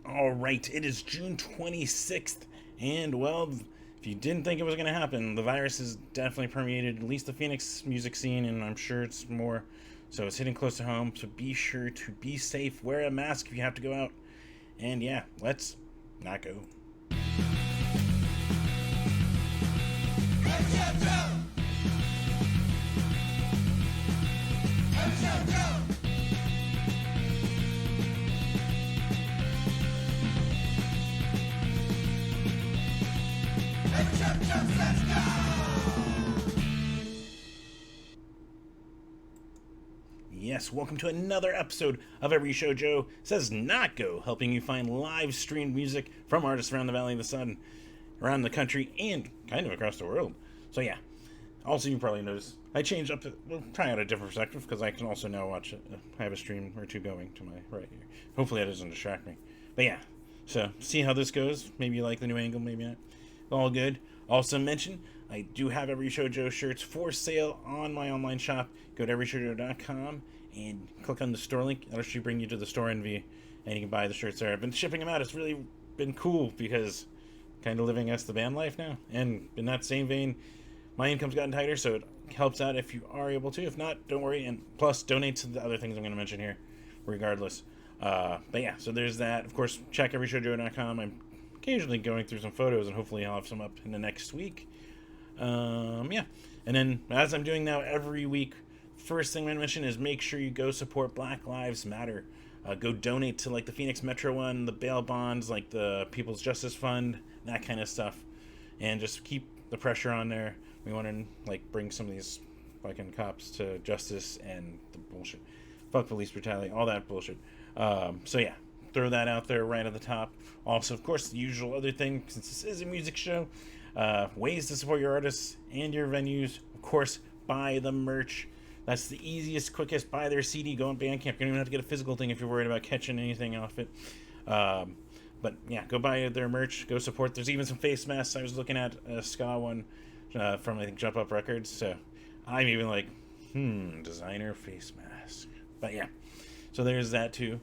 All right, it is June 26th, and well, if you didn't think it was going to happen, the virus has definitely permeated at least the Phoenix music scene, and I'm sure it's more. So it's hitting close to home, so be sure to be safe, wear a mask if you have to go out, and yeah, let's not go. Yes, welcome to another episode of Every Show Joe Says Not Go, helping you find live streamed music from artists around the Valley of the Sun, around the country, and kind of across the world. So yeah, also you probably noticed I changed up trying out a different perspective because I can also now watch it. I have a stream or two going to my right here. Hopefully that doesn't distract me. But yeah, so see how this goes. Maybe you like the new angle, maybe not. All good. Also mention I do have Every Show Joe shirts for sale on my online shop. Go to everyshowjoe.com and click on the store link. That'll actually bring you to the store envy, and you can buy the shirts there. I've been shipping them out. It's really been cool because kind of living us the band life now. And in that same vein, my income's gotten tighter, so it helps out if you are able to. If not, don't worry. And plus, donate to the other things I'm going to mention here, regardless. But yeah, so there's that. Of course, check everyshowjoe.com. I'm occasionally going through some photos, and hopefully I'll have some up in the next week. Yeah. And then, as I'm doing now every week, first thing I'm going to mention is make sure you go support Black Lives Matter. Go donate to like the Phoenix Metro one, the bail bonds, like the People's Justice Fund, that kind of stuff. And just keep the pressure on there. We want to like bring some of these fucking cops to justice and the bullshit. Fuck police brutality, all that bullshit. So yeah, throw that out there right at the top. Also, of course, the usual other thing, since this is a music show, ways to support your artists and your venues. Of course, buy the merch. That's the easiest, quickest. Buy their CD, go on Bandcamp. You don't even have to get a physical thing if you're worried about catching anything off it. But yeah, go buy their merch. Go support. There's even some face masks. I was looking at a ska one from, I think, Jump Up Records. So I'm even like, designer face mask. But yeah, so there's that too.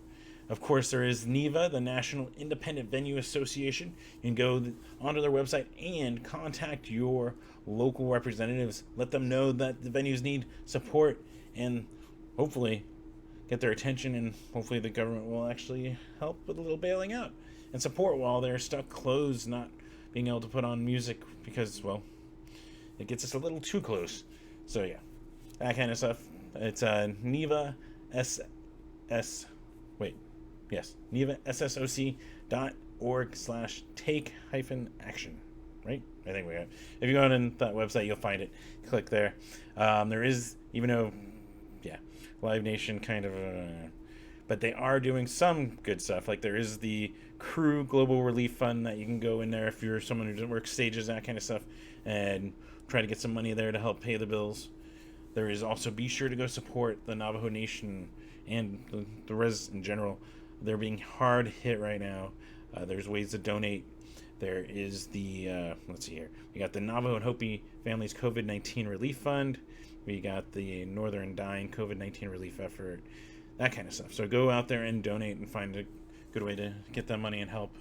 Of course, there is NIVA, the National Independent Venue Association. You can go onto their website and contact your local representatives. Let them know that the venues need support and hopefully get their attention, and hopefully the government will actually help with a little bailing out and support while they're stuck closed, not being able to put on music because, well, it gets us a little too close. So yeah, that kind of stuff. It's NIVA SS. Wait. Yes, nivassoc.org/take-action, right? I think we have. If you go on that website, you'll find it. Click there. There is, even though, yeah, Live Nation kind of, but they are doing some good stuff. Like there is the Crew Global Relief Fund that you can go in there if you're someone who works stages, that kind of stuff, and try to get some money there to help pay the bills. There is also, be sure to go support the Navajo Nation and the res in general. They're being hard hit right now. There's ways to donate. There is the, let's see here. We got the Navajo and Hopi Families COVID-19 Relief Fund. We got the Northern Dying COVID-19 Relief Effort. That kind of stuff. So go out there and donate and find a good way to get that money and help.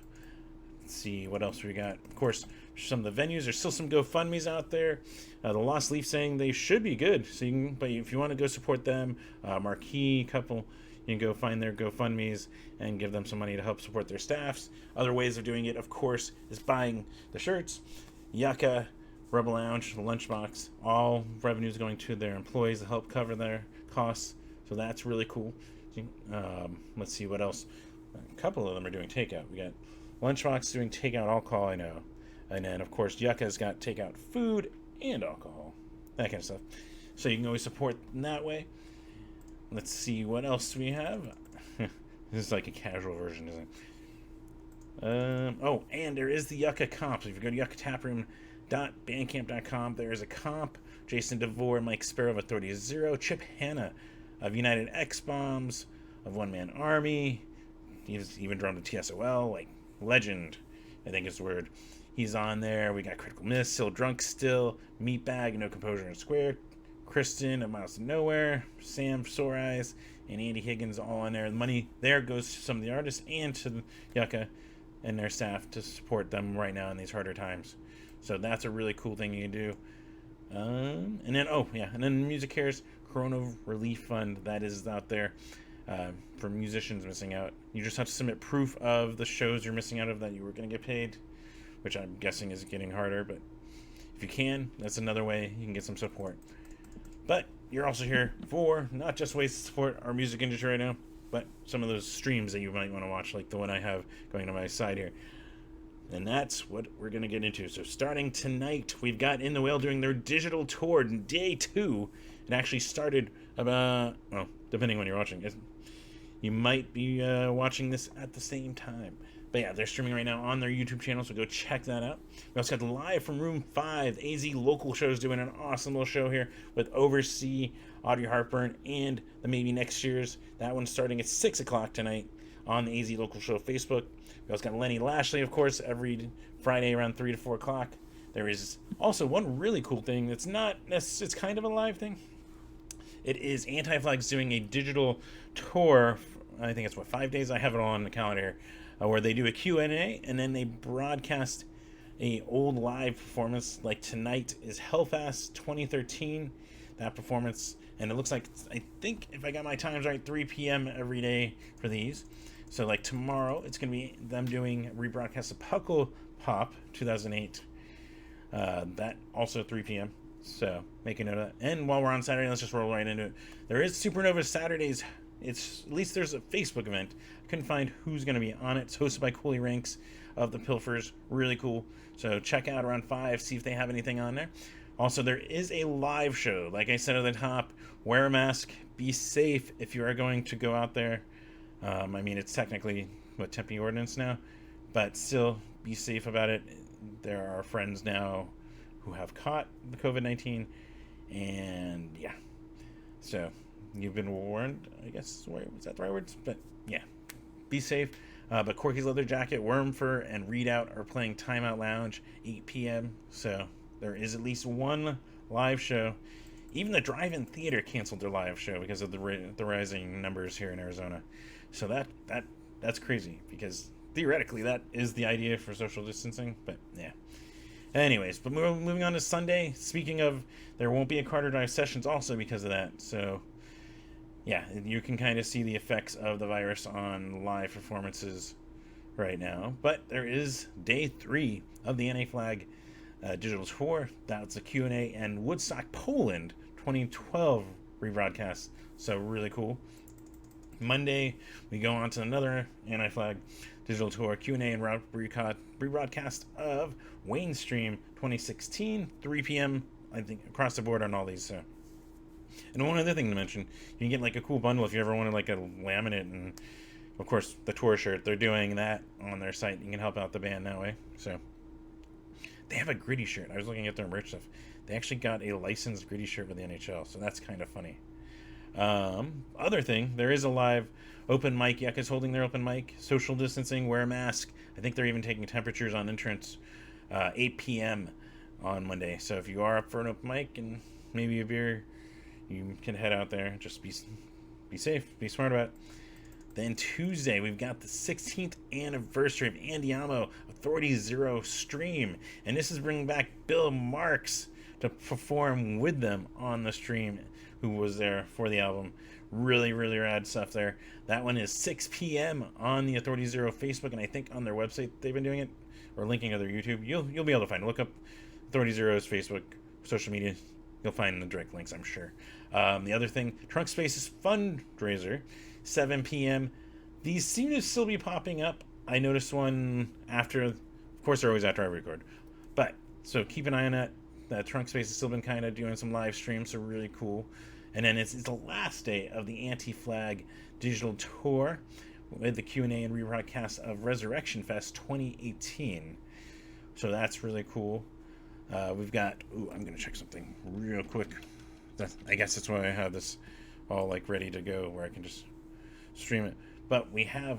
Let's see what else we got. Of course, some of the venues, there's still some GoFundMes out there. The Lost Leaf saying they should be good. So you can, but if you want to go support them, Marquee couple, you can go find their GoFundMes and give them some money to help support their staffs. Other ways of doing it, of course, is buying the shirts. Yucca, Rebel Lounge, Lunchbox, all revenues going to their employees to help cover their costs. So that's really cool. Let's see what else. A couple of them are doing takeout. We got Lunchbox doing takeout alcohol, I know. And then, of course, Yucca's got takeout food and alcohol. That kind of stuff. So you can always support in that way. Let's see what else we have. This is like a casual version, isn't it? Oh, and there is the Yucca comp. So if you go to yuccataproom.bandcamp.com, there is a comp. Jason DeVore, Mike Sparrow of Authority Zero, Chip Hanna of United X Bombs, of One Man Army. He's even drawn to TSOL, like legend, I think is the word. He's on there. We got Critical Miss, Still Drunk Still, Meatbag, No Composure and Square, Kristen of Miles to Nowhere, Sam Sore Eyes, and Andy Higgins all in there. The money there goes to some of the artists and to Yucca and their staff to support them right now in these harder times. So that's a really cool thing you can do. And then Music Cares Corona Relief Fund, that is out there for musicians missing out. You just have to submit proof of the shows you're missing out of that you were going to get paid, which I'm guessing is getting harder, but if you can, that's another way you can get some support. But you're also here for not just ways to support our music industry right now, but some of those streams that you might want to watch, like the one I have going to my side here. And that's what we're going to get into. So starting tonight, we've got In the Whale doing their digital tour, day 2. It actually started about, well, depending when you're watching it. You might be watching this at the same time. But yeah, they're streaming right now on their YouTube channel, so go check that out. We also got live from Room 5, AZ Local Shows doing an awesome little show here with Oversee, Audrey Hartburn, and the Maybe Next Year's. That one's starting at 6 o'clock tonight on the AZ Local Show Facebook. We also got Lenny Lashley, of course, every Friday around 3 to 4 o'clock. There is also one really cool thing that's not necessarily, it's kind of a live thing. It is Anti-Flags doing a digital tour. I think it's, 5 days? I have it all on the calendar here. Where they do a Q&A and then they broadcast a old live performance. Like tonight is Hellfast 2013, that performance. And it looks like, I think if I got my times right, 3 p.m. every day for these. So like tomorrow, it's going to be them doing rebroadcast of Puckle Pop 2008. That also 3 p.m. So make a note of that. And while we're on Saturday, let's just roll right into it. There is Supernova Saturdays. It's, at least there's a Facebook event. I couldn't find who's going to be on it. It's hosted by Cooley Ranks of the Pilfers. Really cool. So check out around 5, see if they have anything on there. Also, there is a live show. Like I said at the top, wear a mask. Be safe if you are going to go out there. I mean, it's technically, Tempe ordinance now. But still, be safe about it. There are friends now who have caught the COVID-19. And, yeah. So you've been warned, I guess. Was that the right words? But yeah, be safe. But Corky's Leather Jacket, Worm Fur, and Readout are playing Timeout Lounge 8 p.m. So there is at least one live show. Even the drive-in theater canceled their live show because of the rising numbers here in Arizona. So that's crazy because theoretically that is the idea for social distancing. But yeah. Anyways, but moving on to Sunday. Speaking of, there won't be a Carter Drive Sessions also because of that. So yeah, you can kind of see the effects of the virus on live performances right now. But there is day 3 of the Anti-Flag digital tour. That's a Q&A and Woodstock, Poland 2012 rebroadcast. So really cool. Monday, we go on to another Anti-Flag digital tour, Q&A and rebroadcast of Wayne Stream 2016, 3 p.m. I think across the board on all these. So. And one other thing to mention, you can get like a cool bundle if you ever wanted like a laminate and, of course, the tour shirt. They're doing that on their site. You can help out the band that way. So they have a Gritty shirt. I was looking at their merch stuff. They actually got a licensed Gritty shirt with the NHL, so that's kind of funny. Other thing, there is a live open mic. Yucca's holding their open mic. Social distancing, wear a mask. I think they're even taking temperatures on entrance 8 p.m. on Monday. So if you are up for an open mic and maybe a beer, you can head out there. Just be safe. Be smart about it. Then Tuesday, we've got the 16th anniversary of Andiamo Authority Zero stream. And this is bringing back Bill Marks to perform with them on the stream, who was there for the album. Really, really rad stuff there. That one is 6 p.m. on the Authority Zero Facebook, and I think on their website they've been doing it, or linking to their YouTube. You'll be able to find it. Look up Authority Zero's Facebook, social media. You'll find the direct links, I'm sure. The other thing, Trunk Space's fundraiser, 7 p.m. These seem to still be popping up. I noticed one after, of course they're always after I record. But, so keep an eye on that. Trunk Space has still been kind of doing some live streams, so really cool. And then it's the last day of the Anti-Flag digital tour with the Q&A and rebroadcast of Resurrection Fest 2018. So that's really cool. We've got, I'm going to check something real quick. I guess that's why I have this all like ready to go where I can just stream it. But we have,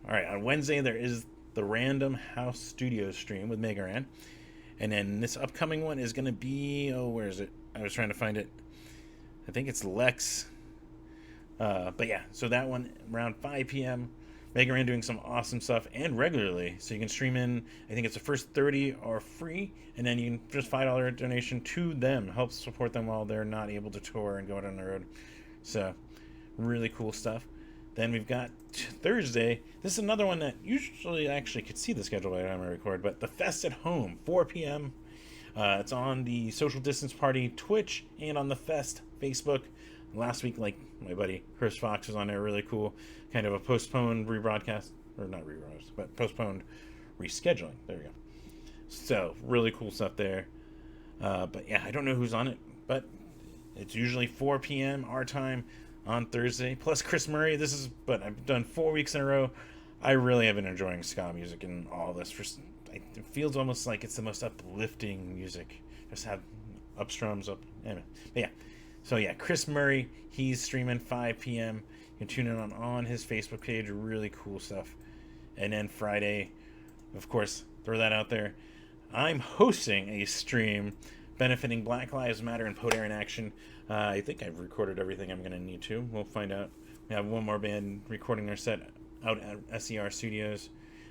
all right, on Wednesday there is the Random House Studios stream with Megaran. And then this upcoming one is going to be, where is it? I was trying to find it. I think it's Lex. But yeah, so that one around 5 p.m. Mega Ran doing some awesome stuff and regularly. So you can stream in, I think it's the first 30 are free, and then you can just $5 donation to them. Helps support them while they're not able to tour and go out on the road. So really cool stuff. Then we've got Thursday. This is another one that usually I actually could see the schedule by the time I record, but the Fest at Home, 4 p.m. It's on the Social Distance Party Twitch and on the Fest Facebook. Last week, like my buddy Chris Fox was on there, really cool, kind of a postponed rebroadcast, or not rebroadcast, but postponed rescheduling. There we go. So really cool stuff there. But yeah, I don't know who's on it, but it's usually 4 p.m. our time on Thursday. Plus Chris Murray. But I've done 4 weeks in a row. I really have been enjoying ska music and all this. It feels almost like it's the most uplifting music. Just have up strums up. Anyway, but yeah. So yeah, Chris Murray, he's streaming 5 p.m. You can tune in on his Facebook page. Really cool stuff. And then Friday, of course, throw that out there. I'm hosting a stream benefiting Black Lives Matter and Poder in Action. I think I've recorded everything I'm going to need to. We'll find out. We have one more band recording their set out at SER Studios.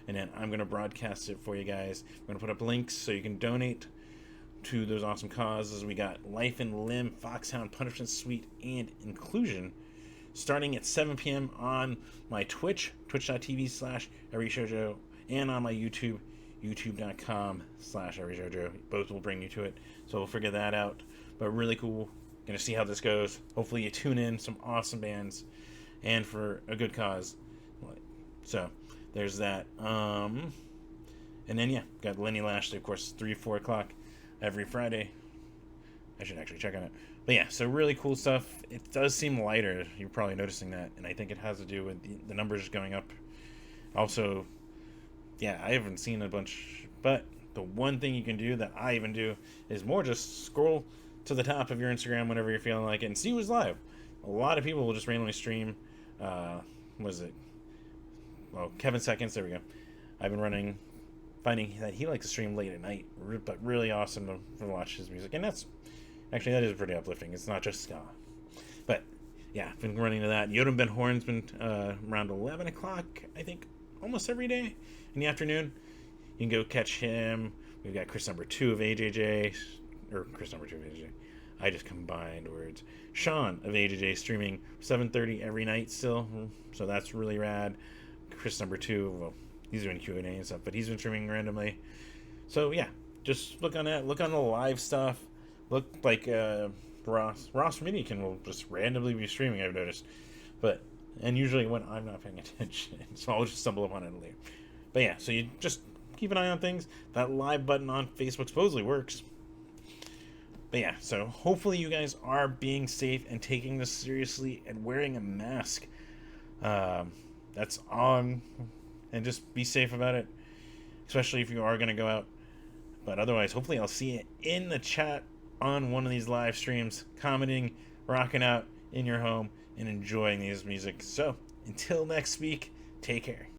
And then I'm going to broadcast it for you guys. I'm going to put up links so you can donate to those awesome causes. We got Life and Limb, Foxhound, Punishment Suite, and Inclusion starting at 7 p.m. on my Twitch, twitch.tv/everyshowjoe, and on my YouTube, youtube.com/everyshowjoe. Both will bring you to it, so we'll figure that out. But really cool. Gonna see how this goes. Hopefully you tune in, some awesome bands, and for a good cause. So there's that. And then yeah, got Lenny Lashley, of course, 3-4 o'clock every Friday. I should actually check on it. But yeah, so really cool stuff. It does seem lighter. You're probably noticing that. And I think it has to do with the numbers going up. Also, yeah, I haven't seen a bunch. But the one thing you can do that I even do is more just scroll to the top of your Instagram whenever you're feeling like it and see who's live. A lot of people will just randomly stream. What is it? Well, Kevin Seconds. There we go. I've been finding that he likes to stream late at night, but really awesome to watch his music. And that is pretty uplifting. It's not just ska. But yeah, I've been running to that. Yodam Ben Horn's been around 11 o'clock, I think, almost every day in the afternoon. You can go catch him. We've got Chris number 2 of AJJ, or Chris number 2 of AJJ. I just combined words. Sean of AJJ streaming 7:30 every night still, so that's really rad. Chris number 2, well, he's doing Q&A and stuff, but he's been streaming randomly. So yeah, just look on that. Look on the live stuff. Look like Ross Medican will just randomly be streaming, I've noticed. And usually when I'm not paying attention, so I'll just stumble upon it later. But yeah, so you just keep an eye on things. That live button on Facebook supposedly works. But yeah, so hopefully you guys are being safe and taking this seriously and wearing a mask. That's on. And just be safe about it, especially if you are going to go out. But otherwise, hopefully I'll see you in the chat on one of these live streams, commenting, rocking out in your home, and enjoying these music. So, until next week, take care.